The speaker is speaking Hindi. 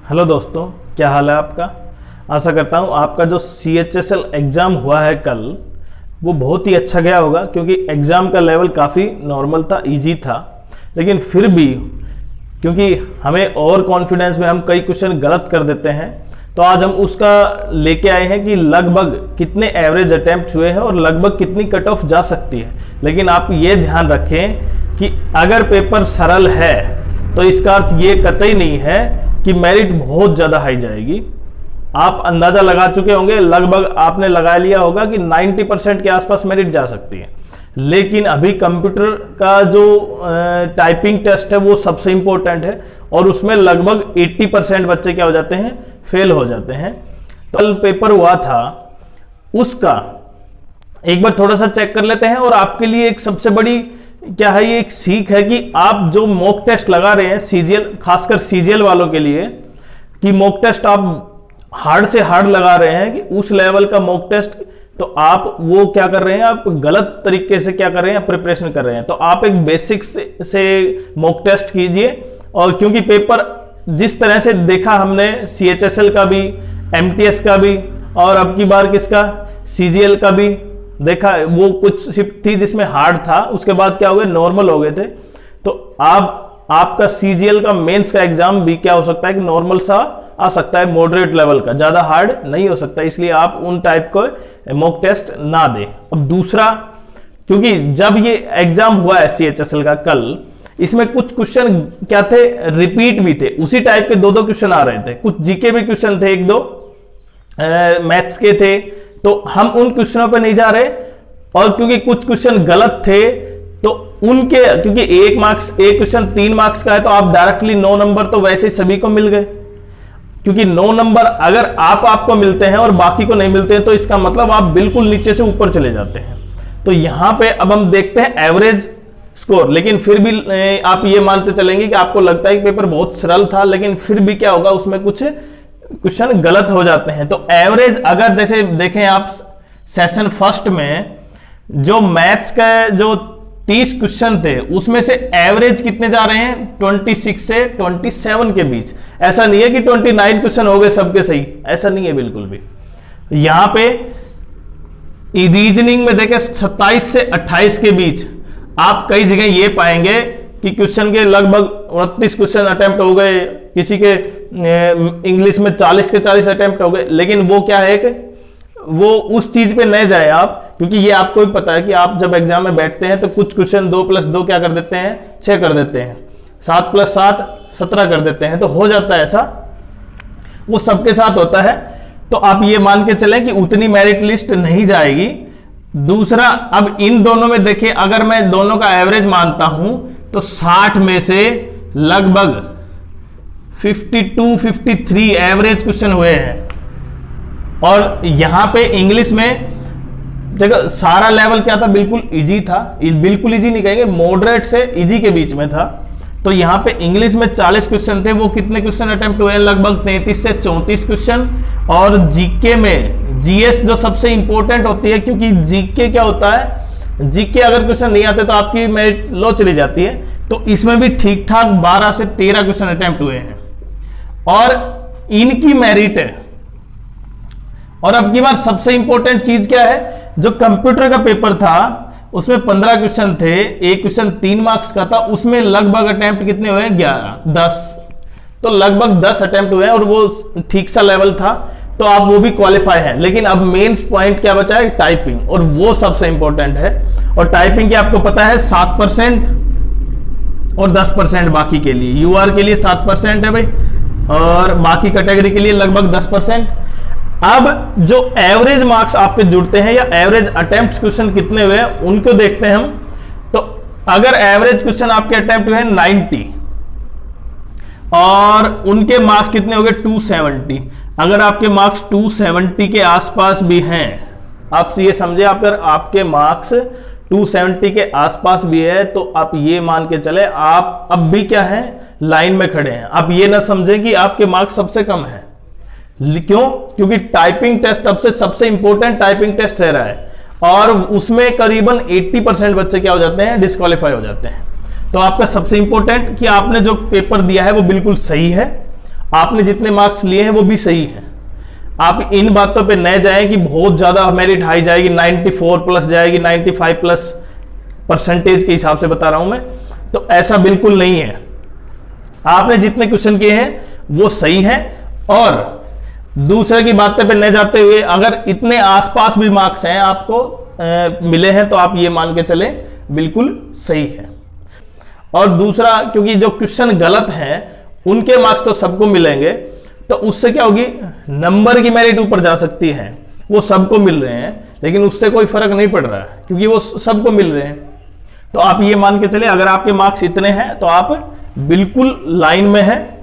हेलो दोस्तों, क्या हाल है आपका। आशा करता हूँ आपका जो CHSL एग्ज़ाम हुआ है कल वो बहुत ही अच्छा गया होगा, क्योंकि एग्ज़ाम का लेवल काफ़ी नॉर्मल था, इजी था। लेकिन फिर भी क्योंकि हमें ओवर कॉन्फिडेंस में हम कई क्वेश्चन गलत कर देते हैं, तो आज हम उसका लेके आए हैं कि लगभग कितने एवरेज अटेम्प्ट हुए हैं और लगभग कितनी कट ऑफ जा सकती है। लेकिन आप ये ध्यान रखें कि अगर पेपर सरल है तो इसका अर्थ ये कतई नहीं है कि मेरिट बहुत ज़्यादा हाई जाएगी। आप अंदाज़ा लगा चुके होंगे, लगभग आपने लगा लिया होगा कि 90% के आसपास मेरिट जा सकती है। लेकिन अभी कंप्यूटर का जो टाइपिंग टेस्ट है वो सबसे इंपॉर्टेंट है और उसमें लगभग 80% बच्चे क्या हो जाते हैं, फेल हो जाते हैं। तो कल पेपर हुआ था, उसका एक बार थोड़ा सा चेक कर लेते हैं। और आपके लिए एक सबसे बड़ी क्या है, ये एक सीख है कि आप जो मॉक टेस्ट लगा रहे हैं CGL, खासकर CGL वालों के लिए, कि मॉक टेस्ट आप हार्ड से हार्ड लगा रहे हैं कि उस लेवल का मॉक टेस्ट, तो आप वो क्या कर रहे हैं, आप गलत तरीके से क्या कर रहे हैं, प्रिपरेशन कर रहे हैं। तो आप एक बेसिक से मॉक टेस्ट कीजिए। और क्योंकि पेपर जिस तरह से देखा हमने, CHSL का भी, MTS का भी, और अब की बार किसका, CGL का भी देखा, वो कुछ शिफ्ट थी जिसमें हार्ड था, उसके बाद क्या हो गए, नॉर्मल हो गए थे। तो आपका CGL का मेंस का एग्जाम भी क्या हो सकता है कि नॉर्मल सा आ सकता है, मॉडरेट लेवल का, ज्यादा हार्ड नहीं हो सकता। इसलिए आप उन टाइप को मॉक टेस्ट ना दें। अब दूसरा, क्योंकि जब ये एग्जाम हुआ है CHSL का कल, इसमें कुछ क्वेश्चन क्या थे, रिपीट भी थे, उसी टाइप के दो क्वेश्चन आ रहे थे। कुछ जीके भी क्वेश्चन थे, एक दो मैथ्स के थे, तो हम उन क्वेश्चनों पे नहीं जा रहे। और क्योंकि कुछ क्वेश्चन गलत थे तो उनके, क्योंकि एक क्वेश्चन 3 मार्क्स का है, तो आप डायरेक्टली 9 नंबर तो वैसे ही सभी को मिल गए। क्योंकि 9 नंबर अगर आपको मिलते हैं और बाकी को नहीं मिलते हैं, तो इसका मतलब आप बिल्कुल नीचे से ऊपर चले जाते हैं। तो यहां पे अब हम देखते हैं एवरेज स्कोर। लेकिन फिर भी आप ये मानते चलेंगे कि आपको लगता है कि पेपर बहुत सरल था, लेकिन फिर भी क्या होगा, उसमें कुछ क्वेश्चन गलत हो जाते हैं। तो एवरेज, अगर जैसे देखें आप सेशन फर्स्ट में जो मैथ्स का जो 30 क्वेश्चन थे, उसमें से एवरेज कितने जा रहे हैं, 26 से 27 के बीच। ऐसा नहीं है कि 29 क्वेश्चन हो गए सबके सही, ऐसा नहीं है बिल्कुल भी। यहां पे रीजनिंग में देखें 27 से 28 के बीच आप कई जगह ये पाएंगे कि क्वेश्चन के लगभग 29 क्वेश्चन अटेम्प्ट हो गए, किसी के इंग्लिश में 40 के 40 अटेम्प्ट हो गए। लेकिन वो क्या है कि वो उस चीज पे न जाए आप, क्योंकि ये आपको भी पता है कि आप जब एग्जाम में बैठते हैं तो कुछ क्वेश्चन 2 + 2 क्या कर देते हैं, 6 कर देते हैं, 7 + 7 17 कर देते हैं। तो हो जाता है ऐसा, वो सबके साथ होता है। तो आप ये मान के चलें कि उतनी मेरिट लिस्ट नहीं जाएगी। दूसरा, अब इन दोनों में देखिए, अगर मैं दोनों का एवरेज मानता हूं तो 60 में से लगभग 52-53 एवरेज क्वेश्चन हुए हैं। और यहां पे इंग्लिश में जगह सारा लेवल क्या था, बिल्कुल इजी था, बिल्कुल इजी नहीं कहेंगे, मॉडरेट से इजी के बीच में था। तो यहां पे इंग्लिश में 40 क्वेश्चन थे, वो कितने क्वेश्चन अटेम्प्ट हुए हैं, लगभग 33 से 34 क्वेश्चन। और जीके में, GS जो सबसे इंपॉर्टेंट होती है, क्योंकि जीके क्या होता है, जीके अगर क्वेश्चन नहीं आते तो आपकी मेरिट लो चली जाती है। तो इसमें भी ठीक ठाक 12 से 13 क्वेश्चन अटेम्प्ट हुए हैं और इनकी मेरिट है। और अब की बार सबसे इंपॉर्टेंट चीज क्या है, जो कंप्यूटर का पेपर था उसमें 15 क्वेश्चन थे, एक क्वेश्चन 3 मार्क्स का था, उसमें लगभग अटेम्प्ट कितने हुए, 11 10, तो लगभग 10 अटेम्प्ट हुए और वो ठीक सा लेवल था, तो आप वो भी क्वालिफाई है। लेकिन अब मेन पॉइंट क्या बचा है, टाइपिंग, और वो सबसे इंपॉर्टेंट है। और टाइपिंग की आपको पता है 7% और 10% बाकी के लिए, UR के लिए 7% है भाई, और बाकी कैटेगरी के लिए लगभग 10%। अब जो एवरेज मार्क्स आपके जुड़ते हैं या एवरेज अटेम्प्ट क्वेश्चन कितने हुए हैं उनको देखते हैं हम। तो अगर एवरेज क्वेश्चन आपके अटेम्प्ट हुए 90 और उनके मार्क्स कितने हो गए, 270। अगर आपके मार्क्स 270 के आसपास भी हैं, आप ये समझे, अगर आपके मार्क्स 270 के आसपास भी है, तो आप ये मान के चले आप अब भी क्या है, लाइन में खड़े हैं। आप ये ना समझे कि आपके मार्क्स सबसे कम है। क्यों? क्योंकि टाइपिंग टेस्ट अब से सबसे इंपॉर्टेंट टाइपिंग टेस्ट रह रहा है, और उसमें करीबन 80% बच्चे क्या हो जाते हैं, डिस्क्वालीफाई हो जाते हैं। तो आपका सबसे इंपॉर्टेंट कि आपने जो पेपर दिया है वो बिल्कुल सही है, आपने जितने मार्क्स लिए हैं वो भी सही है। आप इन बातों पे न जाएं कि बहुत ज्यादा मेरिट हाई जाएगी, 94 प्लस जाएगी, 95 प्लस, परसेंटेज के हिसाब से बता रहा हूं मैं, तो ऐसा बिल्कुल नहीं है। आपने जितने क्वेश्चन किए हैं वो सही है, और दूसरे की बातें पे न जाते हुए अगर इतने आसपास भी मार्क्स हैं आपको मिले हैं, तो आप ये मान के चले बिल्कुल सही है। और दूसरा, क्योंकि जो क्वेश्चन गलत हैं उनके मार्क्स तो सबको मिलेंगे, तो उससे क्या होगी, नंबर की मेरिट ऊपर जा सकती है। वो सबको मिल रहे हैं लेकिन उससे कोई फर्क नहीं पड़ रहा है, क्योंकि वो सबको मिल रहे हैं। तो आप ये मान के चले अगर आपके मार्क्स इतने हैं तो आप बिल्कुल लाइन में हैं,